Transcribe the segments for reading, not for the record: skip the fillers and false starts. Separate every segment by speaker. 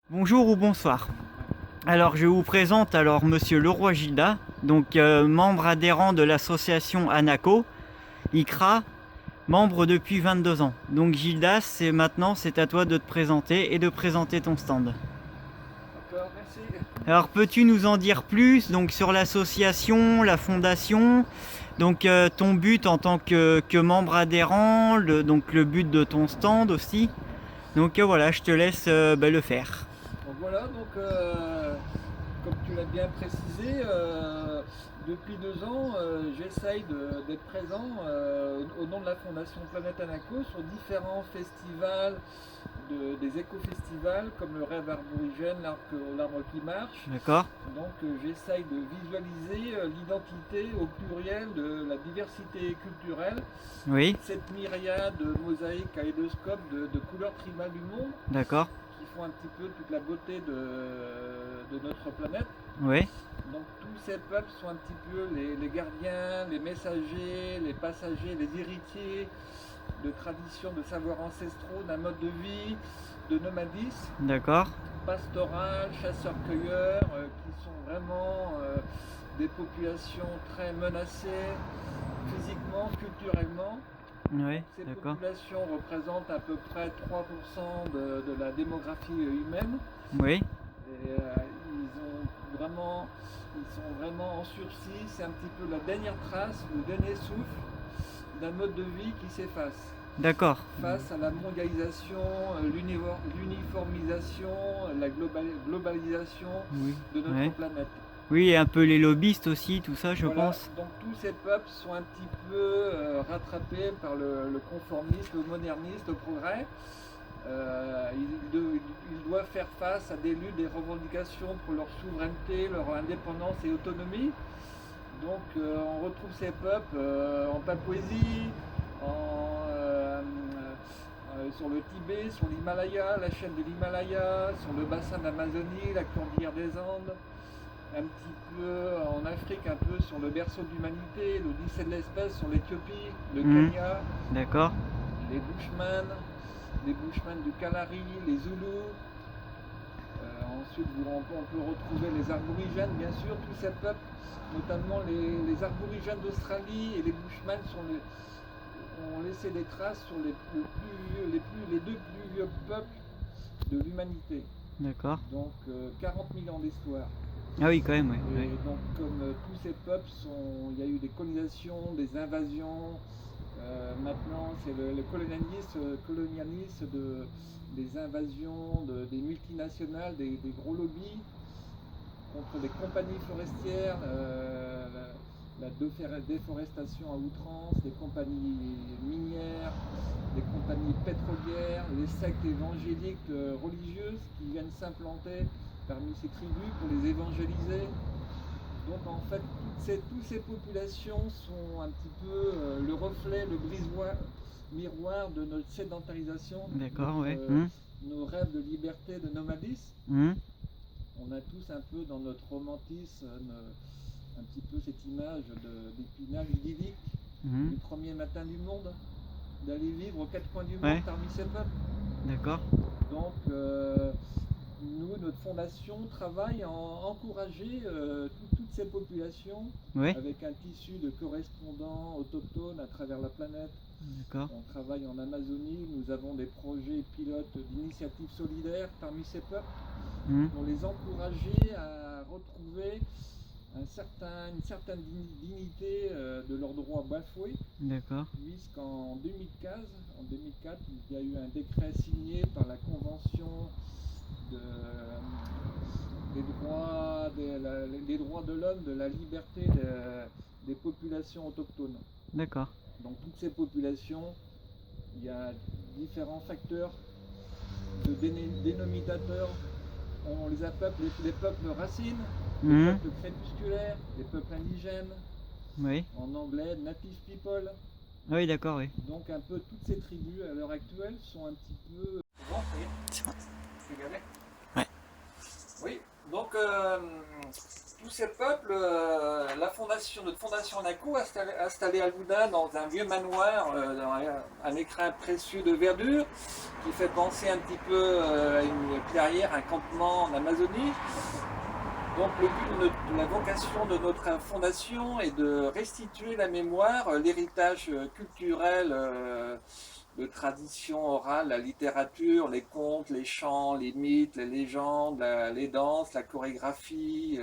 Speaker 1: Bonjour ou bonsoir. Alors je vous présente Monsieur Leroy Gilda, donc membre adhérent de l'association ANACO, ICRA, membre depuis 22 ans. Donc Gilda, c'est à toi de te présenter et de présenter ton stand.
Speaker 2: D'accord, merci.
Speaker 1: Alors peux-tu nous en dire plus donc sur l'association, la fondation, donc ton but en tant que membre adhérent, donc le but de ton stand aussi. Donc voilà, je te laisse le faire.
Speaker 2: Donc voilà, comme tu l'as bien précisé, depuis 2 ans, j'essaye d'être présent au nom de la Fondation Planète Anaco sur différents festivals, des éco-festivals comme le Rêve Arborigène, l'Arbre qui marche.
Speaker 1: D'accord.
Speaker 2: Donc j'essaye de visualiser l'identité au pluriel de la diversité culturelle,
Speaker 1: Oui.
Speaker 2: cette myriade mosaïque kaléidoscope de couleurs tribales du monde.
Speaker 1: D'accord.
Speaker 2: Qui font un petit peu toute la beauté de notre planète.
Speaker 1: Oui.
Speaker 2: Donc tous ces peuples sont un petit peu les gardiens, les messagers, les passagers, les héritiers de traditions, de savoirs ancestraux, d'un mode de vie, de nomadisme.
Speaker 1: D'accord.
Speaker 2: Pastoral, chasseurs-cueilleurs, qui sont vraiment des populations très menacées physiquement, culturellement.
Speaker 1: Oui,
Speaker 2: Ces
Speaker 1: d'accord.
Speaker 2: populations représentent à peu près 3% de la démographie humaine.
Speaker 1: Oui.
Speaker 2: Et ils sont vraiment en sursis. C'est un petit peu la dernière trace, le dernier souffle d'un mode de vie qui s'efface.
Speaker 1: D'accord.
Speaker 2: Face à la mondialisation, l'uniformisation, la globalisation
Speaker 1: Oui.
Speaker 2: de notre
Speaker 1: Ouais.
Speaker 2: planète.
Speaker 1: Oui, et un peu les lobbyistes aussi, tout ça, je
Speaker 2: Voilà,
Speaker 1: pense.
Speaker 2: donc tous ces peuples sont un petit peu rattrapés par le conformisme, le modernisme, le progrès. Ils doivent faire face à des luttes, des revendications pour leur souveraineté, leur indépendance et autonomie. Donc on retrouve ces peuples en Papouasie, sur le Tibet, sur l'Himalaya, la chaîne de l'Himalaya, sur le bassin d'Amazonie, la cordillère des Andes, un petit peu en Afrique, un peu sur le berceau de l'humanité, l'Odyssée de l'espèce, sur l'Éthiopie, le Kenya,
Speaker 1: D'accord.
Speaker 2: les Bushmen du Kalahari, les Zoulous. Ensuite, on peut retrouver les Aborigènes, bien sûr, tous ces peuples, notamment les Aborigènes d'Australie et les Bushmen ont laissé des traces sur les deux plus vieux peuples de l'humanité.
Speaker 1: D'accord.
Speaker 2: Donc 40 000 ans d'histoire.
Speaker 1: Ah oui, quand même, oui.
Speaker 2: Et donc comme tous ces peuples il y a eu des colonisations, des invasions. Maintenant, c'est le colonialisme des invasions, des multinationales, des gros lobbies contre des compagnies forestières, la déforestation à outrance, des compagnies minières, des compagnies pétrolières, les sectes évangéliques religieuses qui viennent s'implanter parmi ces tribus pour les évangéliser. Donc en fait, toutes ces populations sont un petit peu le reflet, le miroir de notre sédentarisation,
Speaker 1: D'accord, ouais.
Speaker 2: nos rêves de liberté, de nomadisme. On a tous un peu dans notre romantisme un petit peu cette image d'Épinal idyllique du premier matin du monde, d'aller vivre aux quatre coins du monde parmi ces peuples.
Speaker 1: D'accord.
Speaker 2: Donc nous, notre fondation travaille à encourager toutes ces populations avec un tissu de correspondants autochtones à travers la planète.
Speaker 1: D'accord.
Speaker 2: On travaille en Amazonie, nous avons des projets pilotes d'initiatives solidaires parmi ces peuples pour les encourager à retrouver une certaine dignité de leurs droits bafoués. D'accord. Puisqu'en 2004, il y a eu un décret signé par la Convention des droits de l'homme, de la liberté des populations autochtones.
Speaker 1: D'accord.
Speaker 2: Donc toutes ces populations, il y a différents facteurs de dénominateurs. On les appelle les peuples racines, les peuples crépusculaires, les peuples indigènes. Oui. En anglais, native people.
Speaker 1: Ah oui, d'accord, oui.
Speaker 2: Donc un peu toutes ces tribus à l'heure actuelle sont un petit peu... Bon, ça y est.
Speaker 1: C'est bon.
Speaker 2: C'est gagné.
Speaker 1: Ouais.
Speaker 2: Oui, donc tous ces peuples, notre fondation Anaco a installé Albuda dans un vieux manoir, dans un écrin précieux de verdure, qui fait penser un petit peu à une clairière, un campement en Amazonie. Donc le but de la vocation de notre fondation est de restituer la mémoire, l'héritage culturel de tradition orale, la littérature, les contes, les chants, les mythes, les légendes, les danses, la chorégraphie,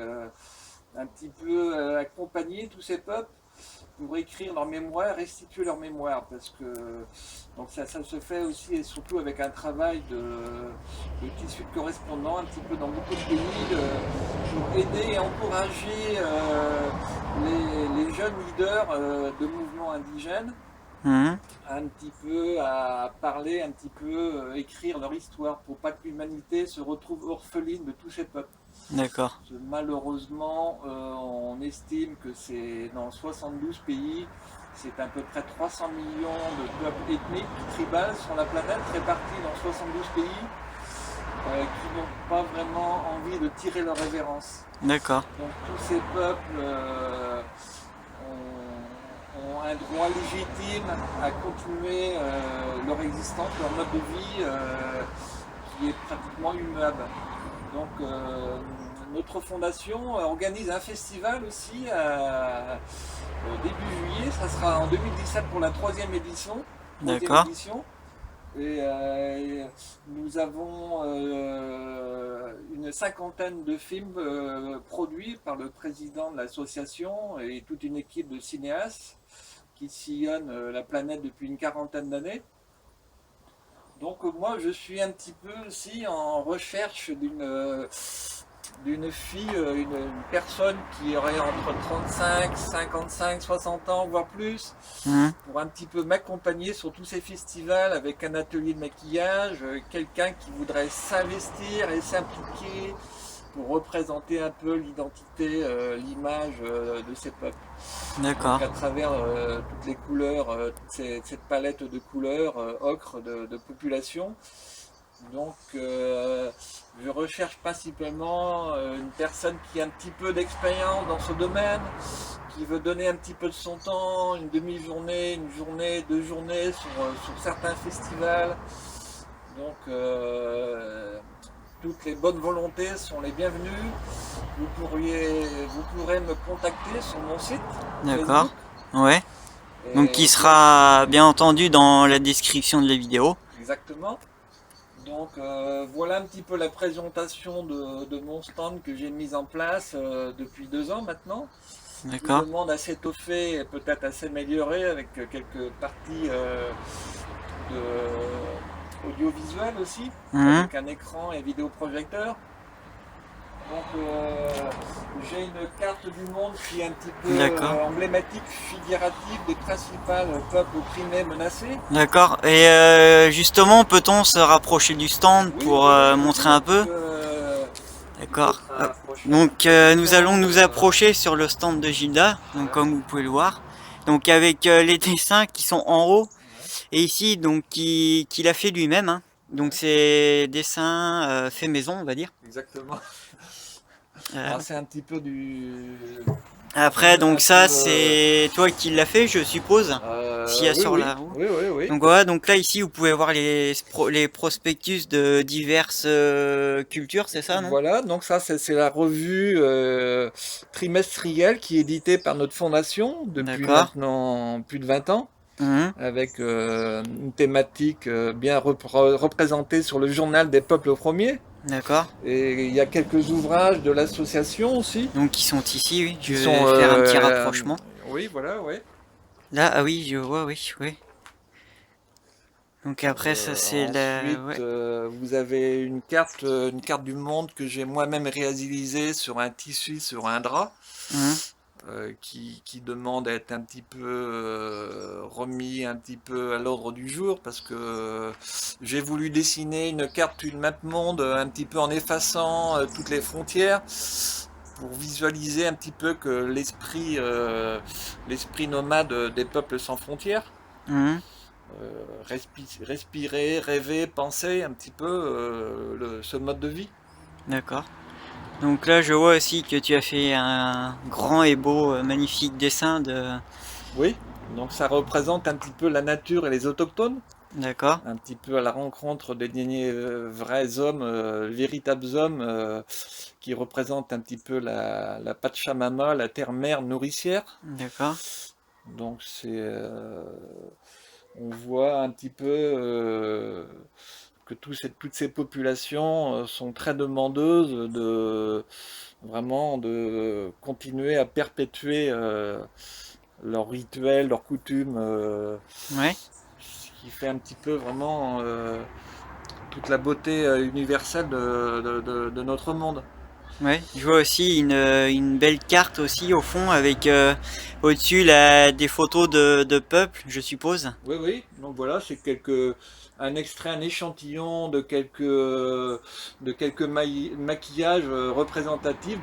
Speaker 2: un petit peu accompagner tous ces peuples pour écrire leur mémoire, restituer leur mémoire, parce que donc ça se fait aussi et surtout avec un travail de tissu de correspondants un petit peu dans beaucoup de pays pour aider et encourager les jeunes leaders de mouvements indigènes un petit peu à parler, un petit peu écrire leur histoire pour pas que l'humanité se retrouve orpheline de tous ces peuples.
Speaker 1: D'accord.
Speaker 2: Malheureusement, on estime que c'est dans 72 pays, c'est à peu près 300 millions de peuples ethniques, tribales sur la planète, répartis dans 72 pays, qui n'ont pas vraiment envie de tirer leur révérence.
Speaker 1: D'accord.
Speaker 2: Donc tous ces peuples ont un droit légitime à continuer leur existence, leur mode de vie qui est pratiquement immuable. Donc notre fondation organise un festival aussi début juillet, ça sera en 2017 pour la troisième édition.
Speaker 1: D'accord.
Speaker 2: Et nous avons une cinquantaine de films produits par le président de l'association et toute une équipe de cinéastes qui sillonnent la planète depuis une quarantaine d'années. Donc moi je suis un petit peu aussi en recherche d'une fille, une personne qui aurait entre 35, 55, 60 ans, voire plus, pour un petit peu m'accompagner sur tous ces festivals avec un atelier de maquillage, quelqu'un qui voudrait s'investir et s'impliquer pour représenter un peu l'identité, l'image de ces peuples.
Speaker 1: D'accord.
Speaker 2: À travers toutes les couleurs, cette palette de couleurs ocre de population. Donc je recherche principalement une personne qui a un petit peu d'expérience dans ce domaine, qui veut donner un petit peu de son temps, une demi-journée, une journée, 2 journées sur certains festivals. Donc toutes les bonnes volontés sont les bienvenues. Vous pourrez me contacter sur mon site.
Speaker 1: D'accord. Ouais. Donc qui sera bien entendu dans la description de la vidéo.
Speaker 2: Exactement. Donc voilà un petit peu la présentation de mon stand que j'ai mis en place depuis 2 ans maintenant.
Speaker 1: D'accord.
Speaker 2: Le monde a s'étoffé et peut-être à s'améliorer avec quelques parties audiovisuelles aussi, avec un écran et vidéoprojecteur. Donc j'ai une carte du monde qui est un petit peu emblématique, figurative des principales peuples opprimés, menacés.
Speaker 1: D'accord. Et justement, peut-on se rapprocher du stand pour montrer un peu? D'accord. Donc nous allons nous approcher sur le stand de Gilda, donc comme vous pouvez le voir. Donc avec les dessins qui sont en haut. Et ici, donc qu'il a fait lui-même. Hein. Donc c'est dessins fait maison, on va dire.
Speaker 2: Exactement. C'est un petit peu du...
Speaker 1: Après, donc ça, c'est toi qui l'as fait, je suppose, s'il y a sur la roue.
Speaker 2: Oui.
Speaker 1: Donc voilà, donc là, ici, vous pouvez voir les prospectus de diverses cultures, c'est ça, non?
Speaker 2: Voilà, donc ça, c'est la revue trimestrielle qui est éditée par notre fondation depuis maintenant plus de 20 ans. Avec une thématique bien représentée sur le journal des peuples premiers.
Speaker 1: D'accord.
Speaker 2: Et il y a quelques ouvrages de l'association aussi.
Speaker 1: Donc qui sont ici, oui. Je vais faire un petit rapprochement.
Speaker 2: Oui, voilà, oui.
Speaker 1: Là, ah oui, je vois, oui. Donc après, ça c'est la...
Speaker 2: Ensuite, vous avez une carte du monde que j'ai moi-même réalisée sur un tissu, sur un drap. Qui demande à être un petit peu remis un petit peu à l'ordre du jour parce que j'ai voulu dessiner une carte, une map monde un petit peu en effaçant toutes les frontières pour visualiser un petit peu que l'esprit nomade des peuples sans frontières. Respirer, rêver, penser un petit peu ce mode de vie.
Speaker 1: D'accord. Donc là, je vois aussi que tu as fait un grand et beau, magnifique dessin de...
Speaker 2: Oui, donc ça représente un petit peu la nature et les autochtones,
Speaker 1: D'accord,
Speaker 2: un petit peu à la rencontre des derniers vrais hommes, véritables hommes, qui représentent un petit peu la Pachamama, la terre-mère nourricière.
Speaker 1: d'accord,
Speaker 2: Donc on voit un petit peu que toutes ces populations sont très demandeuses vraiment de continuer à perpétuer leurs rituels, leurs coutumes,
Speaker 1: ouais.
Speaker 2: ce qui fait un petit peu vraiment toute la beauté universelle de notre monde.
Speaker 1: Ouais, je vois aussi une belle carte aussi au fond avec au-dessus des photos de peuple, je suppose.
Speaker 2: Oui, oui, donc voilà, c'est un extrait, un échantillon de quelques maquillages représentatifs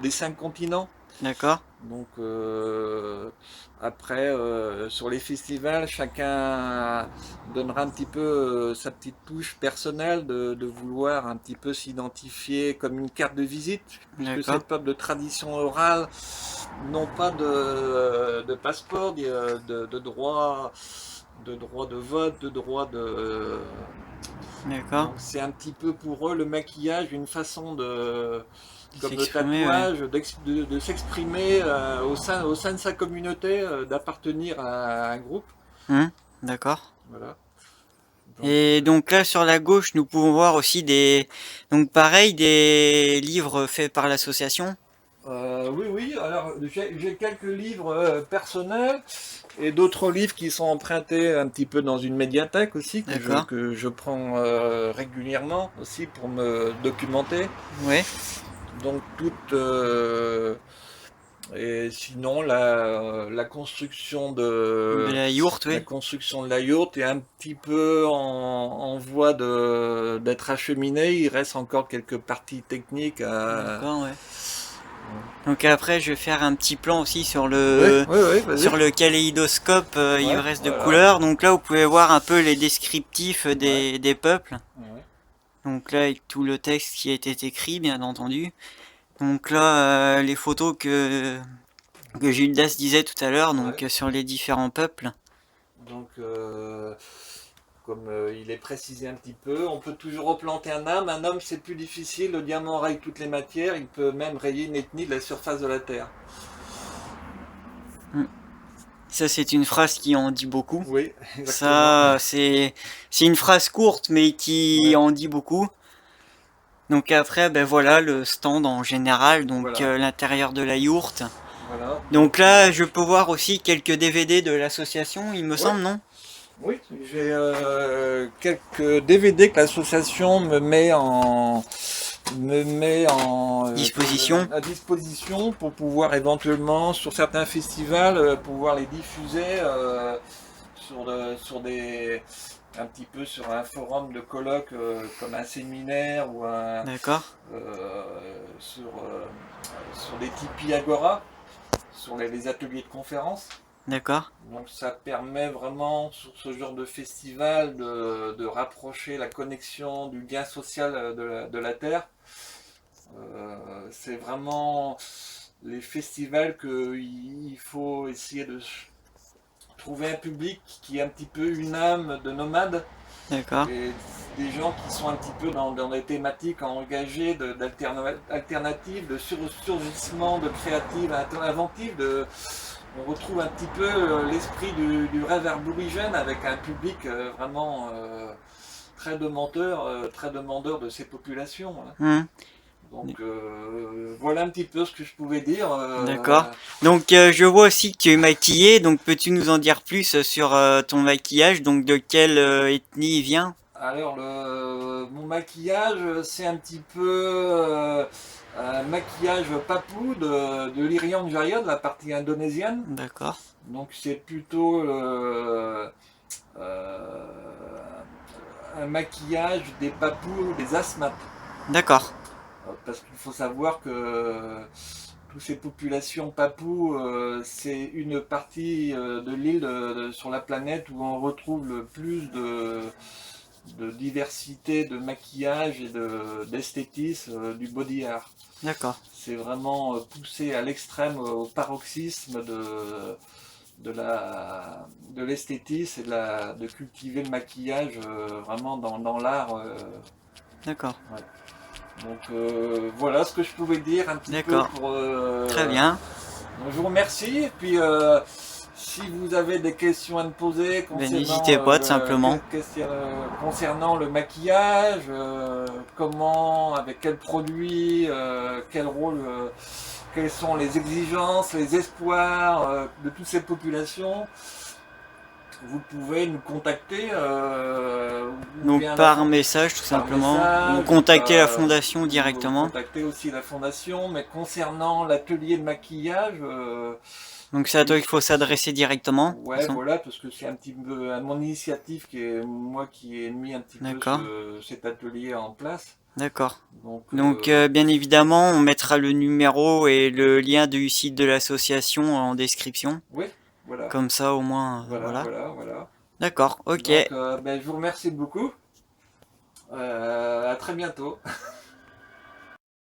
Speaker 2: des 5 continents.
Speaker 1: D'accord,
Speaker 2: Donc après, sur les festivals, chacun donnera un petit peu sa petite touche personnelle de vouloir un petit peu s'identifier comme une carte de visite, puisque ces
Speaker 1: d'accord,
Speaker 2: peuples de tradition orale n'ont pas de passeport, de droit de vote, de droit de...
Speaker 1: d'accord.
Speaker 2: Donc c'est un petit peu pour eux le maquillage, une façon de,
Speaker 1: De
Speaker 2: comme le
Speaker 1: s'exprimer, ouais.
Speaker 2: tatouage, de s'exprimer au sein de sa communauté, d'appartenir à un groupe.
Speaker 1: D'accord.
Speaker 2: Voilà. Donc,
Speaker 1: Et donc là, sur la gauche, nous pouvons voir aussi donc pareil, des livres faits par l'association.
Speaker 2: oui, oui, alors j'ai quelques livres personnels et d'autres livres qui sont empruntés un petit peu dans une médiathèque aussi,
Speaker 1: D'accord.
Speaker 2: que je prends régulièrement aussi pour me documenter.
Speaker 1: Ouais.
Speaker 2: Donc toutes, et sinon, la construction
Speaker 1: De la yourte,
Speaker 2: la
Speaker 1: oui.
Speaker 2: construction de la yourte est un petit peu en voie d'être acheminée. Il reste encore quelques parties techniques à...
Speaker 1: D'accord, ouais. Donc après, je vais faire un petit plan aussi
Speaker 2: Oui, oui, oui, vas-y.
Speaker 1: sur le kaléidoscope
Speaker 2: Ouais,
Speaker 1: ivresse de
Speaker 2: voilà.
Speaker 1: couleurs. Donc là, vous pouvez voir un peu les descriptifs
Speaker 2: Ouais,
Speaker 1: des peuples.
Speaker 2: ouais,
Speaker 1: Donc là, avec tout le texte qui a été écrit, bien entendu. Donc là, les photos que Gildas disait tout à l'heure,
Speaker 2: ouais.
Speaker 1: donc sur les différents peuples.
Speaker 2: Donc, comme il est précisé un petit peu, on peut toujours replanter un âme. Un homme, c'est plus difficile. Le diamant raye toutes les matières. Il peut même rayer une ethnie de la surface de la Terre.
Speaker 1: Mm. Ça, c'est une phrase qui en dit beaucoup.
Speaker 2: Oui, exactement.
Speaker 1: Ça, c'est une phrase courte, mais qui
Speaker 2: Ouais,
Speaker 1: en dit beaucoup. Donc après, ben voilà, le stand en général, donc
Speaker 2: voilà.
Speaker 1: l'intérieur de la yourte.
Speaker 2: Voilà. Donc,
Speaker 1: Donc là, je peux voir aussi quelques DVD de l'association, il me
Speaker 2: ouais,
Speaker 1: semble, non?
Speaker 2: oui, j'ai quelques DVD que l'association me met
Speaker 1: Disposition.
Speaker 2: à disposition pour pouvoir éventuellement, sur certains festivals, pouvoir les diffuser sur un petit peu sur un forum de colloque comme un séminaire ou
Speaker 1: D'accord,
Speaker 2: sur des Tipeee Agora, sur les ateliers de conférences.
Speaker 1: d'accord.
Speaker 2: Donc ça permet vraiment sur ce genre de festival de rapprocher la connexion du lien social de la Terre. C'est vraiment les festivals qu'il faut essayer de trouver un public qui est un petit peu une âme de nomade
Speaker 1: D'accord.
Speaker 2: et des gens qui sont un petit peu dans des thématiques engagées d'alternatives, de surgissement, de créatives, inventives, on retrouve un petit peu l'esprit du rêve aborigène avec un public vraiment très demandeur de ces populations. Hein.
Speaker 1: Hmm,
Speaker 2: Donc voilà un petit peu ce que je pouvais dire.
Speaker 1: d'accord. Donc je vois aussi que tu es maquillé, donc peux-tu nous en dire plus sur ton maquillage, donc de quelle ethnie il vient?
Speaker 2: Alors mon maquillage, c'est un petit peu un maquillage papou de l'Irian Jaya, de la partie indonésienne.
Speaker 1: D'accord,
Speaker 2: Donc c'est plutôt euh, un maquillage des papous, des asthmates.
Speaker 1: d'accord,
Speaker 2: Parce qu'il faut savoir que toutes ces populations papous, c'est une partie de l'île sur la planète où on retrouve le plus de diversité de maquillage et d'esthétisme du body art.
Speaker 1: D'accord.
Speaker 2: C'est vraiment poussé à l'extrême, au paroxysme de l'esthétisme et de cultiver le maquillage vraiment dans l'art.
Speaker 1: D'accord.
Speaker 2: Ouais. Donc voilà ce que je pouvais dire un petit peu pour...
Speaker 1: Très bien.
Speaker 2: Donc, je vous remercie. Et puis si vous avez des questions à me poser
Speaker 1: N'hésitez pas tout simplement.
Speaker 2: Concernant le maquillage, comment, avec quel produit, quel rôle, quelles sont les exigences, les espoirs de toutes ces populations, vous pouvez nous contacter.
Speaker 1: Donc par message tout simplement. Vous contactez la fondation directement.
Speaker 2: Vous contactez aussi la fondation, mais concernant l'atelier de maquillage...
Speaker 1: donc c'est à toi qu'il faut s'adresser directement.
Speaker 2: Ouais, voilà, parce que c'est un petit peu à mon initiative qui ai mis un petit peu cet atelier en place.
Speaker 1: D'accord. Donc bien évidemment, on mettra le numéro et le lien du site de l'association en description.
Speaker 2: Oui, voilà.
Speaker 1: Comme ça au moins.
Speaker 2: Voilà.
Speaker 1: D'accord, ok.
Speaker 2: Donc, je vous remercie beaucoup. À très bientôt.